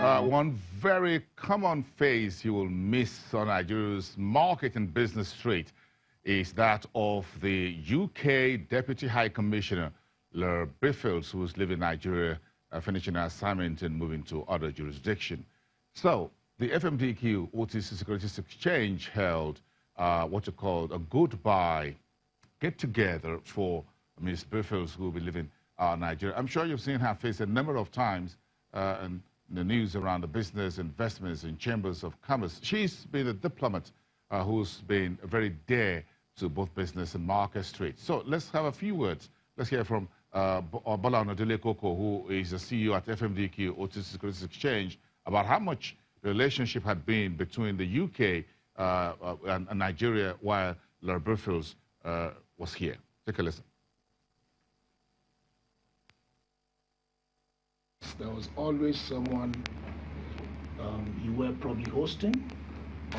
One very common face you will miss on Nigeria's market and business street is that of the UK Deputy High Commissioner, Beaufils, who's living in Nigeria, finishing an assignment and moving to other jurisdiction. So the FMDQ OTC Securities Exchange held what you call a goodbye get-together for Ms. Beaufils, who will be living in Nigeria. I'm sure you've seen her face a number of times in the news around the business, investments, and chambers of commerce. She's been a diplomat who's been very dear to both business and market street. So let's have a few words. Let's hear from Bola Onodile Koko, who is the CEO at FMDQ OTC Securities Exchange, about how much the relationship had been between the UK and Nigeria while Beaufils was here. Take a listen. There was always someone you were probably hosting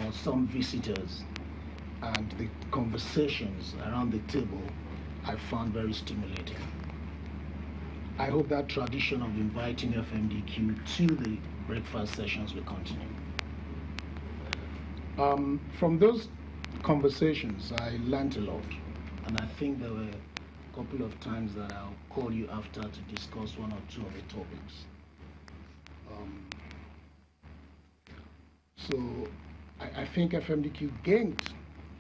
or some visitors, and the conversations around the table I found very stimulating. I hope that tradition of inviting FMDQ to the breakfast sessions will continue. From those conversations, I learned a lot, and I think there were a couple of times that I'll call you after to discuss one or two of the topics. So I think FMDQ gained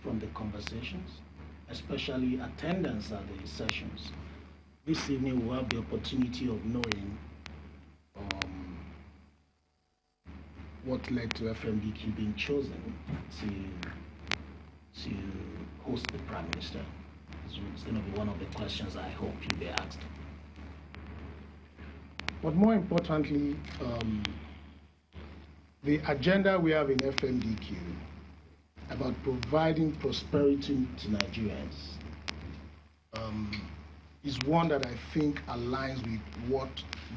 from the conversations, especially attendance at the sessions. This evening we'll have the opportunity of knowing what led to FMDQ being chosen to host the Prime Minister. It's going to be one of the questions I hope you'll be asked. But more importantly, the agenda we have in FMDQ about providing prosperity to Nigerians is one that I think aligns with what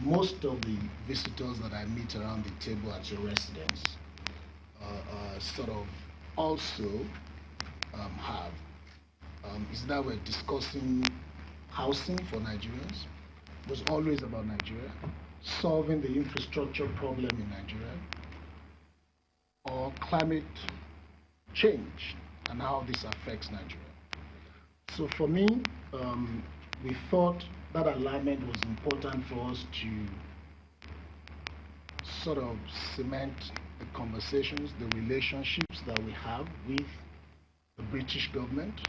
most of the visitors that I meet around the table at your residence sort of also have. Is that we're discussing housing for Nigerians. It was always about Nigeria, solving the infrastructure problem in Nigeria, or climate change and how this affects Nigeria. So for me, we thought that alignment was important for us to sort of cement the conversations, the relationships that we have with the British government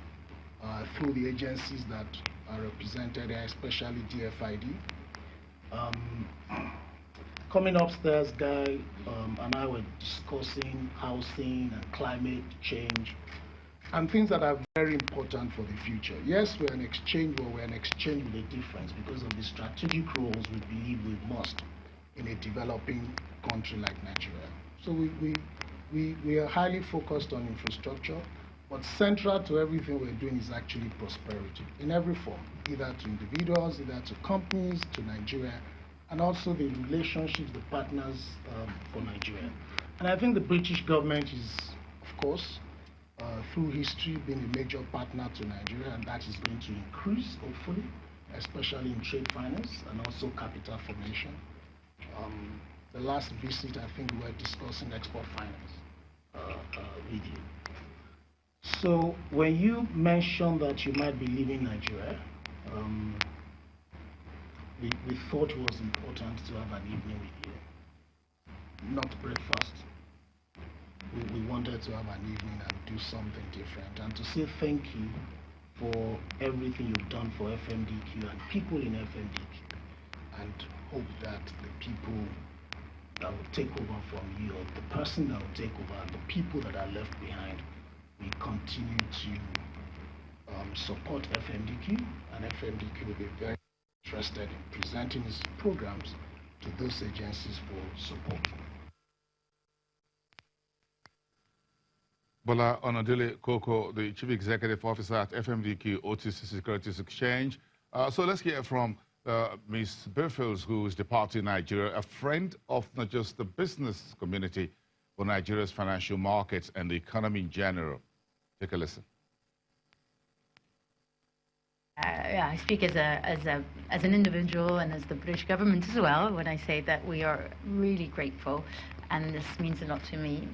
through the agencies that are represented there, especially DFID. Coming upstairs, Guy and I were discussing housing and climate change and things that are very important for the future. Yes, we're an exchange, but we're an exchange with a difference because of the strategic roles we believe we must in a developing country like Nigeria. So we are highly focused on infrastructure, but central to everything we're doing is actually prosperity in every form, either to individuals, either to companies, to Nigeria, and also the relationships, the partners for Nigeria. And I think the British government is, of course, through history, been a major partner to Nigeria, and that is going to increase, hopefully, especially in trade finance and also capital formation. The last visit, I think we were discussing export finance with you. So when you mentioned that you might be leaving Nigeria, we thought it was important to have an evening with you. Not breakfast. We wanted to have an evening and do something different, and to say thank you for everything you've done for FMDQ and people in FMDQ, and hope that the people that will take over from you, or the person that will take over, and the people that are left behind, we continue to support FMDQ, and FMDQ will be very interested in presenting its programs to those agencies for support. Bola Onodile Koko, the Chief Executive Officer at FMDQ OTC Securities Exchange. So let's hear from Ms. Beaufils, who is departing Nigeria, a friend of not just the business community, but Nigeria's financial markets and the economy in general. Take a listen. yeah, I speak as an individual and as the British government as well when I say that we are really grateful, and this means a lot to me.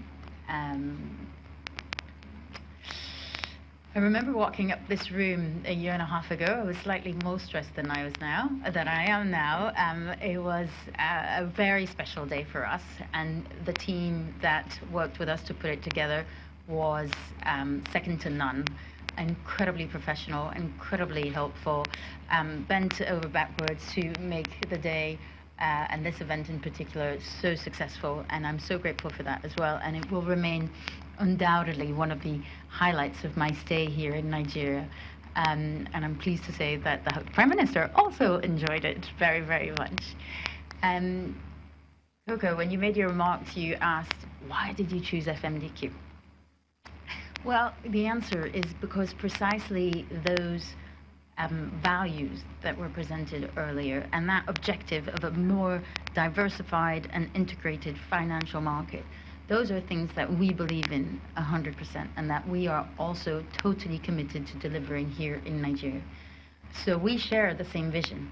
I remember walking up this room a year and a half ago. I was slightly more stressed than I am now. It was a very special day for us, and the team that worked with us to put it together was second to none. Incredibly professional, incredibly helpful, bent over backwards to make the day and this event in particular so successful, and I'm so grateful for that as well, and it will remain undoubtedly one of the highlights of my stay here in Nigeria. And I'm pleased to say that the Prime Minister also enjoyed it very, very much. Coco, when you made your remarks, you asked, why did you choose FMDQ? Well, the answer is because precisely those values that were presented earlier and that objective of a more diversified and integrated financial market, those are things that we believe in 100% and that we are also totally committed to delivering here in Nigeria. So we share the same vision,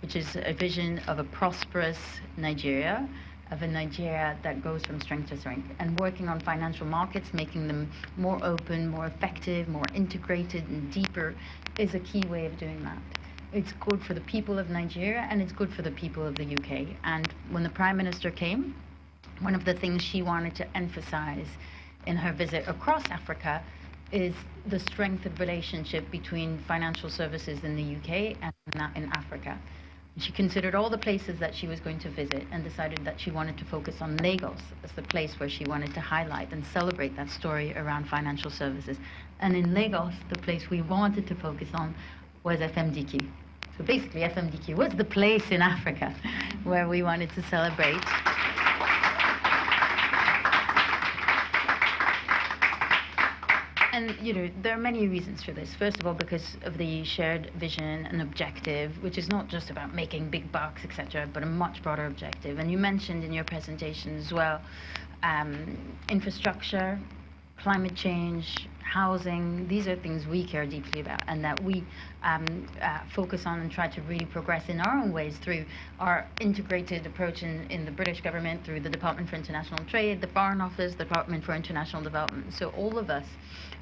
which is a vision of a prosperous Nigeria, of a Nigeria that goes from strength to strength, and working on financial markets, making them more open, more effective, more integrated and deeper is a key way of doing that. It's good for the people of Nigeria and it's good for the people of the UK. And when the Prime Minister came, one of the things she wanted to emphasize in her visit across Africa is the strength of relationship between financial services in the UK and that in Africa. She considered all the places that she was going to visit and decided that she wanted to focus on Lagos as the place where she wanted to highlight and celebrate that story around financial services. And in Lagos, the place we wanted to focus on was FMDQ. So basically, FMDQ was the place in Africa where we wanted to celebrate. And, you know, there are many reasons for this. First of all, because of the shared vision and objective, which is not just about making big bucks, etc., but a much broader objective. And you mentioned in your presentation as well, infrastructure, climate change, housing. These are things we care deeply about and that we focus on and try to really progress in our own ways through our integrated approach in the British government, through the Department for International Trade, the Foreign Office, the Department for International Development. So all of us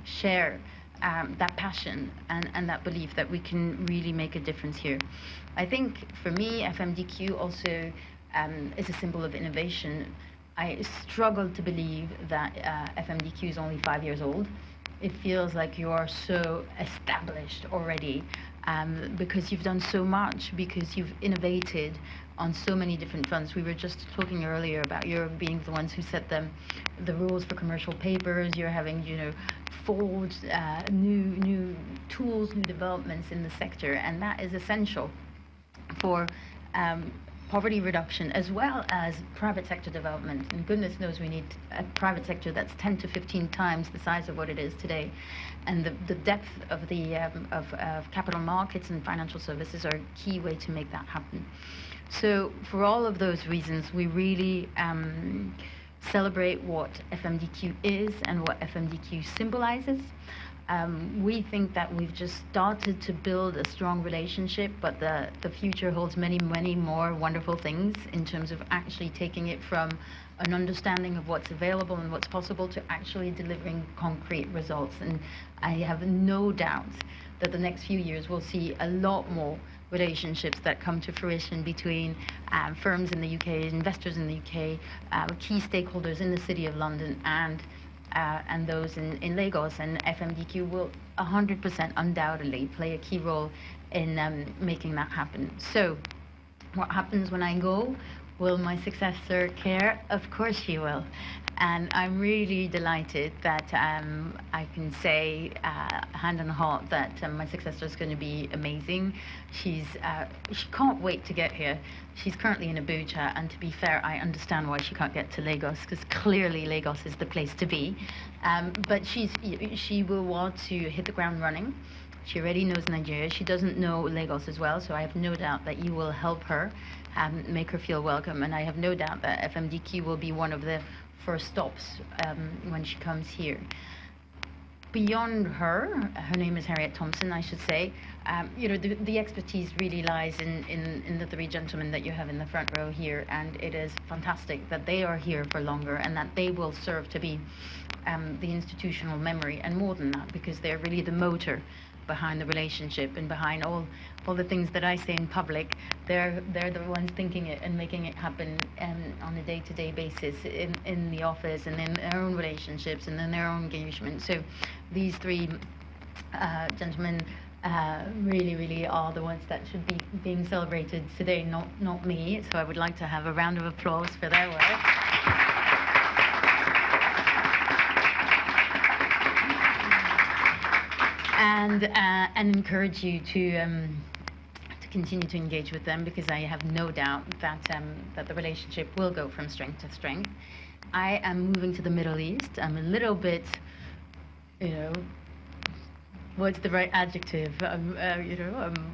share that passion and that belief that we can really make a difference here. I think for me, FMDQ also is a symbol of innovation. I struggle to believe that FMDQ is only 5 years old. It feels like you are so established already because you've done so much, because you've innovated on so many different fronts. We were just talking earlier about Europe being the ones who set the rules for commercial papers. You're having, you know, forged new tools, new developments in the sector, and that is essential for poverty reduction as well as private sector development. And goodness knows we need a private sector that's 10 to 15 times the size of what it is today. And the depth of the of capital markets and financial services are a key way to make that happen. So for all of those reasons, we really celebrate what FMDQ is and what FMDQ symbolizes. We think that we've just started to build a strong relationship, but the future holds many, many more wonderful things in terms of actually taking it from an understanding of what's available and what's possible to actually delivering concrete results. And I have no doubt that the next few years we'll see a lot more relationships that come to fruition between firms in the UK, investors in the UK, key stakeholders in the City of London, and those in Lagos. And FMDQ will 100% undoubtedly play a key role in making that happen. So what happens when I go? Will my successor care? Of course she will. And I'm really delighted that I can say, hand on heart, that my successor is going to be amazing. She can't wait to get here. She's currently in Abuja, and to be fair, I understand why she can't get to Lagos, because clearly Lagos is the place to be. But she will want to hit the ground running. She already knows Nigeria. She doesn't know Lagos as well, so I have no doubt that you will help her, make her feel welcome. And I have no doubt that FMDQ will be one of the first stops when she comes here. beyond her name is Harriet Thompson, I should say. You know, the expertise really lies in the three gentlemen that you have in the front row here, and it is fantastic that they are here for longer and that they will serve to be the institutional memory, and more than that, because they're really the motor behind the relationship and behind all the things that I say in public. They're the ones thinking it and making it happen on a day-to-day basis in the office and in their own relationships and in their own engagement. So these three gentlemen really are the ones that should be being celebrated today, not me. So I would like to have a round of applause for their work. And encourage you to continue to engage with them, because I have no doubt that that the relationship will go from strength to strength. I am moving to the Middle East. I'm a little bit, you know, what's the right adjective? You know, I'm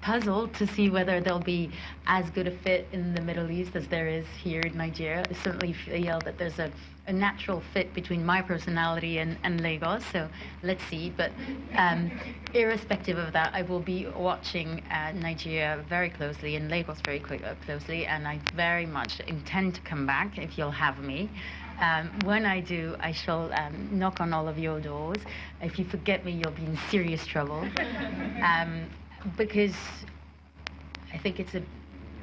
puzzled to see whether there'll be as good a fit in the Middle East as there is here in Nigeria. I certainly feel that there's a natural fit between my personality and Lagos, so let's see. But irrespective of that, I will be watching Nigeria very closely and Lagos very closely, and I very much intend to come back if you'll have me. When I do, I shall knock on all of your doors. If you forget me, you'll be in serious trouble. Because I think it's a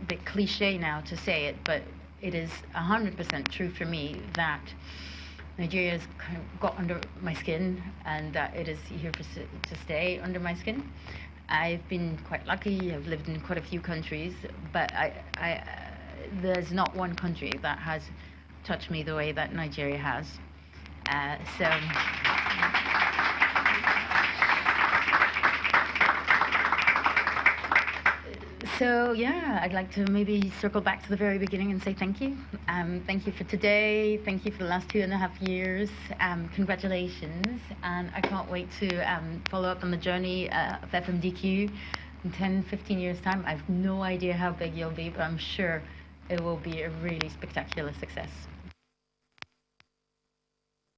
bit cliche now to say it, but it is 100% true for me that Nigeria has kind of got under my skin, and that it is here to stay under my skin. I've been quite lucky. I've lived in quite a few countries, but there's not one country that has touched me the way that Nigeria has. So yeah, I'd like to maybe circle back to the very beginning and say thank you. Thank you for today. Thank you for the last 2.5 years. Congratulations. And I can't wait to follow up on the journey of FMDQ in 10, 15 years' time. I have no idea how big you'll be, but I'm sure it will be a really spectacular success.